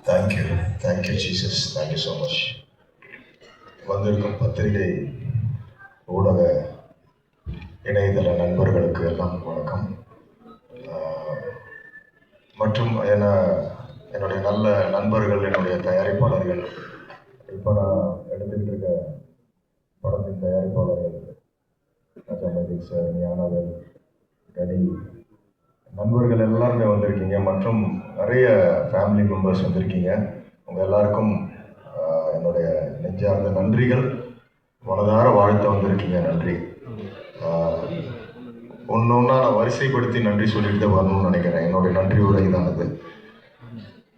Thank you, Jesus. Thank you so much. வந்திருக்கும் பத்திரிகை ஊடக இணையதள நண்பர்களுக்கு எல்லாம் வணக்கம். மற்றும் என்னுடைய நல்ல நண்பர்கள், என்னுடைய தயாரிப்பாளர்கள், இப்போ நான் எடுத்துக்கிட்டு இருக்க படத்தின் தயாரிப்பாளர்கள் ராஜாமதிக் சார், ஞானவேல், கனி, நண்பர்கள் எல்லாருமே வந்திருக்கீங்க. மற்றும் நிறைய ஃபேமிலி மெம்பர்ஸ் வந்திருக்கீங்க. உங்கள் எல்லாருக்கும் என்னுடைய நெஞ்சார்ந்த நன்றிகள். மனதார வாழ்த்த வந்திருக்கீங்க. நன்றி. ஒன்று நான் வரிசைப்படுத்தி நன்றி சொல்லிட்டு வரணும்னு நினைக்கிறேன். என்னுடைய நன்றி உரை தான் அது.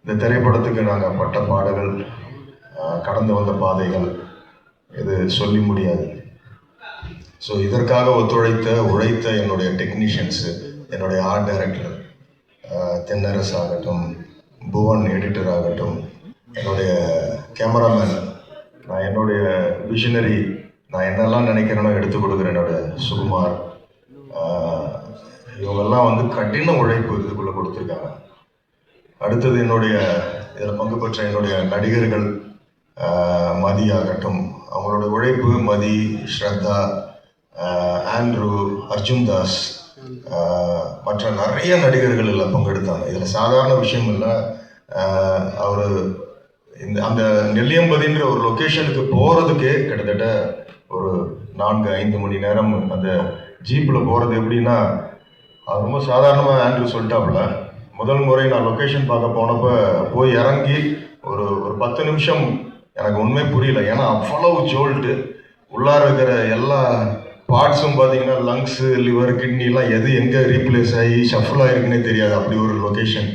இந்த திரைப்படத்துக்கு நாங்கள் பட்ட பாடுகள், கடந்து வந்த பாதைகள், இது சொல்லி முடியாது. ஸோ இதற்காக உழைத்த என்னுடைய டெக்னீஷியன்ஸு, என்னுடைய ஆர்ட் டைரக்டர் தென்னரசு ஆகட்டும், புவன் எடிட்டர் ஆகட்டும், என்னுடைய கேமராமேன், நான் என்னுடைய விஷனரி, நான் என்னெல்லாம் நினைக்கிறேனோ எடுத்து கொடுக்குறேன் என்னோட சுகுமார், இவங்கெல்லாம் வந்து கடின உழைப்பு இதுக்குள்ளே கொடுத்துருக்காங்க. அடுத்தது இதில் பங்கு பெற்ற என்னுடைய நடிகர்கள், மதி ஆகட்டும், அவங்களோட உழைப்பு, மதி, ஸ்ரத்தா, ஆண்ட்ரூ, அர்ஜுன் தாஸ், மற்ற நிறைய நடிகர்கள் எல்லாம் பங்கெடுத்தாங்க. இதில் சாதாரண விஷயம் இல்லை. அவர் அந்த நெல்லியம்பதின்ற ஒரு லொக்கேஷனுக்கு போகிறதுக்கே கிட்டத்தட்ட ஒரு 4-5 மணி நேரம் அந்த ஜீப்பில் போகிறது. எப்படின்னா, அது ரொம்ப சாதாரணமாக ஆண்ட்ரூ சொல்லிட்டாப்புல. முதல் முறை நான் லொக்கேஷன் பார்க்க போனப்போ போய் இறங்கி ஒரு 10 நிமிஷம் எனக்கு உண்மை புரியல. ஏன்னா அவ்வளவு ஜோல்ட்டு, உள்ளார இருக்கிற எல்லா பார்ட்ஸும் பார்த்தீங்கன்னா லங்ஸு, லிவர், கிட்னிலாம் எது எங்கே ரீப்ளேஸ் ஆகி ஷஃபிள் ஆகிருக்குன்னே தெரியாது. அப்படி ஒரு லொக்கேஷன்.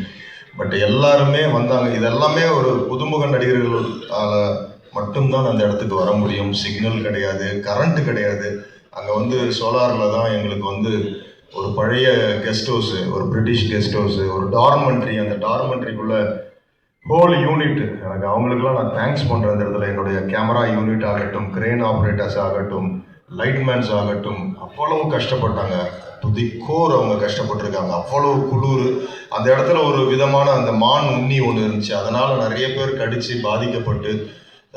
பட் எல்லாருமே வந்தாங்க. இதெல்லாமே ஒரு புதுமுக நடிகர்களால் மட்டும்தான் அந்த இடத்துக்கு வர முடியும். சிக்னல் கிடையாது, கரண்ட் கிடையாது. அங்கே வந்து சோலாரில் தான் எங்களுக்கு வந்து ஒரு பழைய கெஸ்ட் ஹவுஸு, ஒரு பிரிட்டிஷ் கெஸ்ட் ஹவுஸு, ஒரு டார்மெண்ட்ரி, அந்த டார்மெண்ட்ரிக்குள்ளே ஹோல் யூனிட், எனக்கு அவங்களுக்கெல்லாம் நான் தேங்க்ஸ் பண்ணுறேன். அந்த இடத்துல என்னுடைய கேமரா யூனிட் ஆகட்டும், கிரெயின் ஆப்ரேட்டர்ஸ் ஆகட்டும், லைட்மேன்ஸ் ஆகட்டும், அவ்வளவு கஷ்டப்பட்டாங்க. டு தி கோர் அவங்க கஷ்டப்பட்டிருக்காங்க. அவ்வளவு குளிர். அந்த இடத்துல ஒரு விதமான அந்த மான் உண்ணி ஒன்று இருந்துச்சு. அதனால் நிறைய பேர் கடித்து பாதிக்கப்பட்டு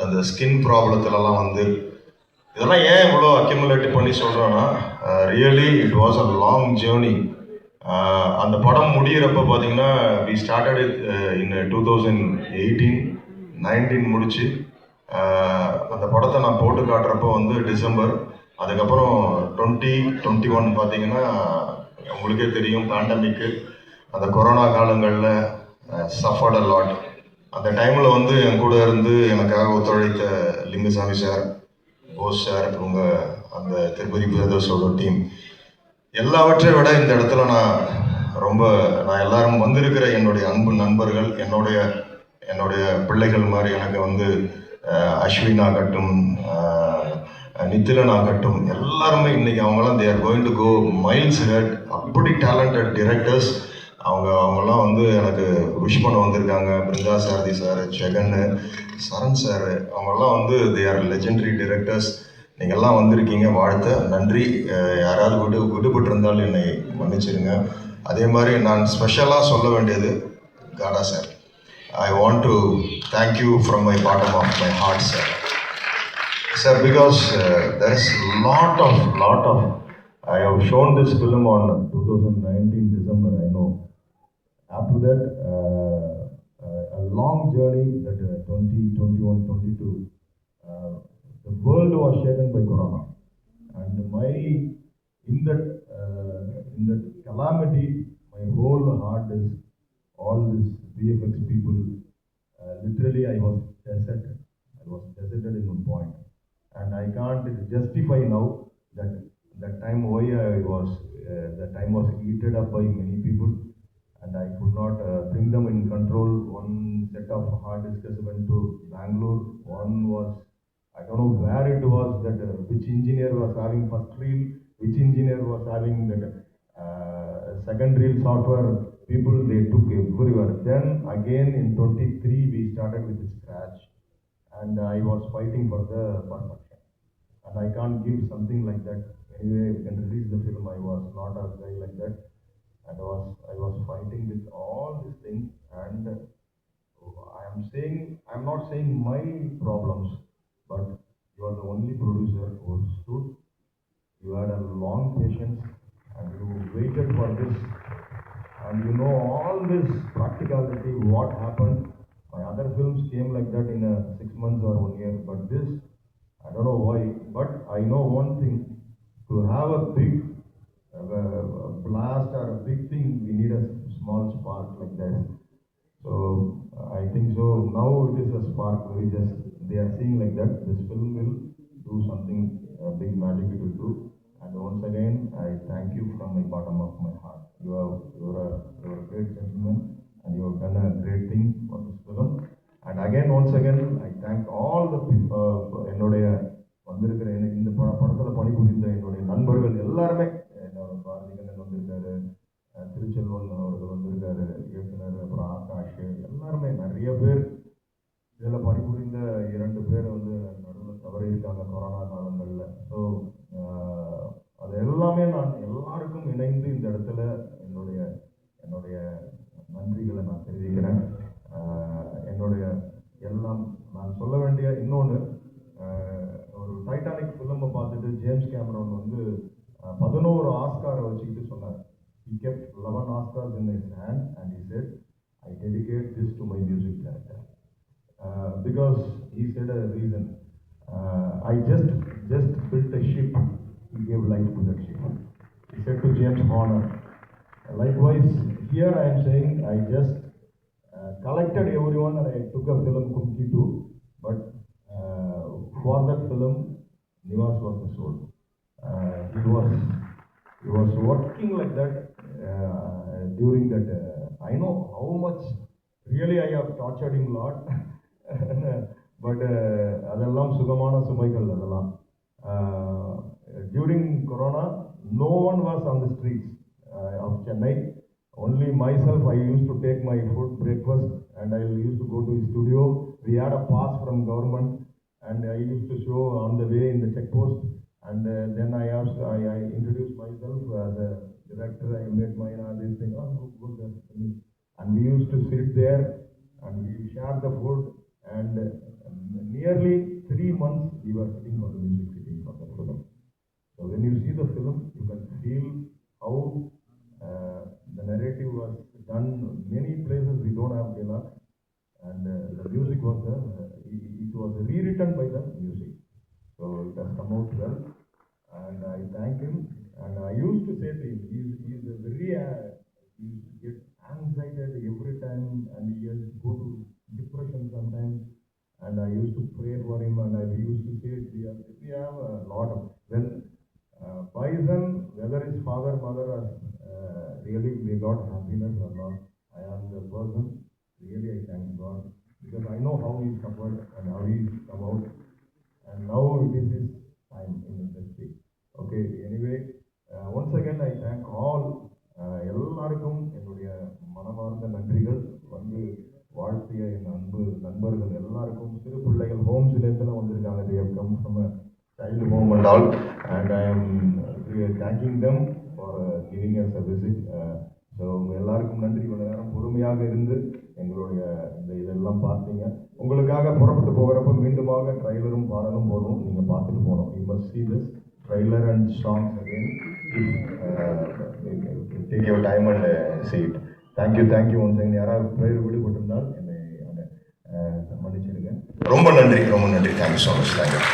அந்த ஸ்கின் ப்ராப்ளத்துலலாம் வந்து, இதெல்லாம் ஏன் இவ்வளோ அக்யூமுலேட் பண்ணி சொல்கிறோன்னா, really it was a long journey. அந்த படம் முடிகிறப்ப பார்த்தீங்கன்னா, வி ஸ்டார்டட் இன் 2018-19 முடிச்சு, அந்த படத்தை நான் போட்டு காட்டுறப்போ வந்து டிசம்பர். அதுக்கப்புறம் 2021 பார்த்தீங்கன்னா, உங்களுக்கே தெரியும், பேண்டமிக்கு, அந்த கொரோனா காலங்களில் சஃபர்ட் அ லாட். அந்த டைமில் வந்து என் கூட இருந்து எனக்காக ஒத்துழைத்த லிங்குசாமி சார், போஸ் சார், உங்கள் அந்த திருப்பதி பிரதர்ஸோட டீம், எல்லாவற்றை விட இந்த இடத்துல நான் எல்லாரும் வந்திருக்கிற என்னுடைய அன்பு நண்பர்கள், என்னுடைய பிள்ளைகள் மாதிரி எனக்கு வந்து அஸ்வின் ஆகட்டும், நித்திலன் ஆகட்டும், எல்லாருமே இன்னைக்கு அவங்களாம் they are going to go miles head. அப்படி டேலண்டட் டிரெக்டர்ஸ் அவங்கெல்லாம் வந்து எனக்கு விஷ் பண்ண வந்திருக்காங்க. பிருந்தா சாரதி சார், ஜெகன், சரண் சார், அவங்கெல்லாம் வந்து தே ஆர் லெஜெண்டரி டிரெக்டர்ஸ். நீங்கள்லாம் வந்திருக்கீங்க, வாழ்த்த நன்றி. யாராவது விடுபட்டிருந்தாலும் என்னை மன்னிச்சிருங்க. அதே மாதிரி நான் ஸ்பெஷலாக சொல்ல வேண்டியது காடா sir. I want to thank you from my bottom of my heart, sir. Sir, because there is lot of, I have shown this film on 2019 December, I know. After that, a long journey, that 2021, 22, the world was shaken by Corona. And in that calamity, my whole heart is all this VFX people. Literally, I was deserted. In one point, and I can't justify now that time why that time was eaten up by many people, and I could not bring them in control. One set of hard discs went to Bangalore. One was, I don't know where it was, that which engineer was having first reel, which engineer was having that second reel software. People, they took everywhere. Then again in 23 we started with scratch, and I was fighting for the perfection, and I can't give something like that. Anyway, we can release the film. I was not a guy like that, and I was fighting with all these things, and saying, I'm not saying my problems, but you are the only producer who stood. You had a long patience and you waited for this, and you know all this practicality, what happened. My other films came like that in 6 months or 1 year, but this, I don't know why, but I know one thing: to have a big blast or a big thing, we need a small spark like that. So I think so. Now it is a spark. They are seeing like that. This film will do something big magic. It will do. And once again, I thank you from the bottom of my heart. You're a great gentleman, and you have done a great thing for this film. And again, once again, I thank all the people. என்னுடைய வந்திருக்கிற இந்த படத்தில் பணிபுரிந்த என்னுடைய நண்பர்கள் எல்லாருமே, என்னோட பாரதிகண்ணன் வந்திருக்காரு, திருச்செல்வன் அவர்கள் வந்திருக்காரு, இயக்குனர், அப்புறம் ஆகாஷ், எல்லாருமே நிறைய பேர். இதில் பணிபுரிந்த 2 பேர் நடுவில் தவறி இருக்காங்க கொரோனா காலங்களில். ஸோ அது எல்லாமே நான் எல்லாருக்கும் இணைந்து இந்த இடத்துல என்னுடைய நன்றிகளை நான் தெரிவிக்கிறேன். என்னுடைய எல்லாம் நான் சொல்ல வேண்டிய இன்னொன்று, ஒரு டைட்டானிக் ஃபிலிமை பார்த்துட்டு ஜேம்ஸ் கேமரான் 11 ஆஸ்காரை வச்சுக்கிட்டு சொன்னார். He kept 11 Oscars in his hand and he said, I dedicate this to my music director. Because he said a reason. I just built a ship. He gave life to that ship. He said to James Horner. Likewise, here I am saying, I just collected everyone and I took a film Kumki too. But for that film, Nivas was the soul. He was working like that during that. I know how much really I have tortured him a lot. But அதெல்லாம் சுகமான சுமைகள் அதெல்லாம். During Corona, no one was on the streets of Chennai. Only myself, I used to take my food breakfast and I used to go to his studio. We had a pass from government and I used to show on the way in the check post. And then I introduced myself as a director. I made my this thing. Oh, good. And we used to sit there and we shared the food. And nearly 3 months we were sitting for the music, sitting for the film. So when you see the film, you can feel how the narrative was done. Many places we don't have dialogue, and the music was it was rewritten by the music. So it has come out well, and I thank him. And I used to say to him, he's a very he gets anxiety every time, and he has to go to depression sometimes. And I used to pray for him, and I used to say, we have a lot of Bison, whether his father, mother, or really we got happiness or not. I am the person. Really, I thank God, because I know how he suffered and how he come out. And now it is his time in the industry. Okay, anyway, once again I thank all. எல்லாருக்கும் என்னுடைய மனமார்ந்த நன்றிகள். வாழ்த்திய என் அன்பு நண்பர்கள் எல்லாருக்கும், சிறு பிள்ளைகள் home சிலேத்தில் வந்திருக்காங்க. They have come from a child home and all, and I am thanking them for giving us a visit. So உங்கள் எல்லாருக்கும் நன்றி. இவ்வளோ நேரம் பொறுமையாக இருந்து எங்களுடைய இதெல்லாம் பார்த்தீங்க. உங்களுக்காக புறப்பட்டு போகிறப்ப மீண்டுமாக ட்ரைலரும் பாடலும் போடணும், நீங்கள் பார்த்துட்டு போகணும். You must see this trailer and songs again. Take your time and see it. Thank you once again. யாராவது பேர் விடுபட்டிருந்தால் என்னை மன்னிச்சிருங்க. ரொம்ப நன்றி. Thank you so much. தேங்க்யூ.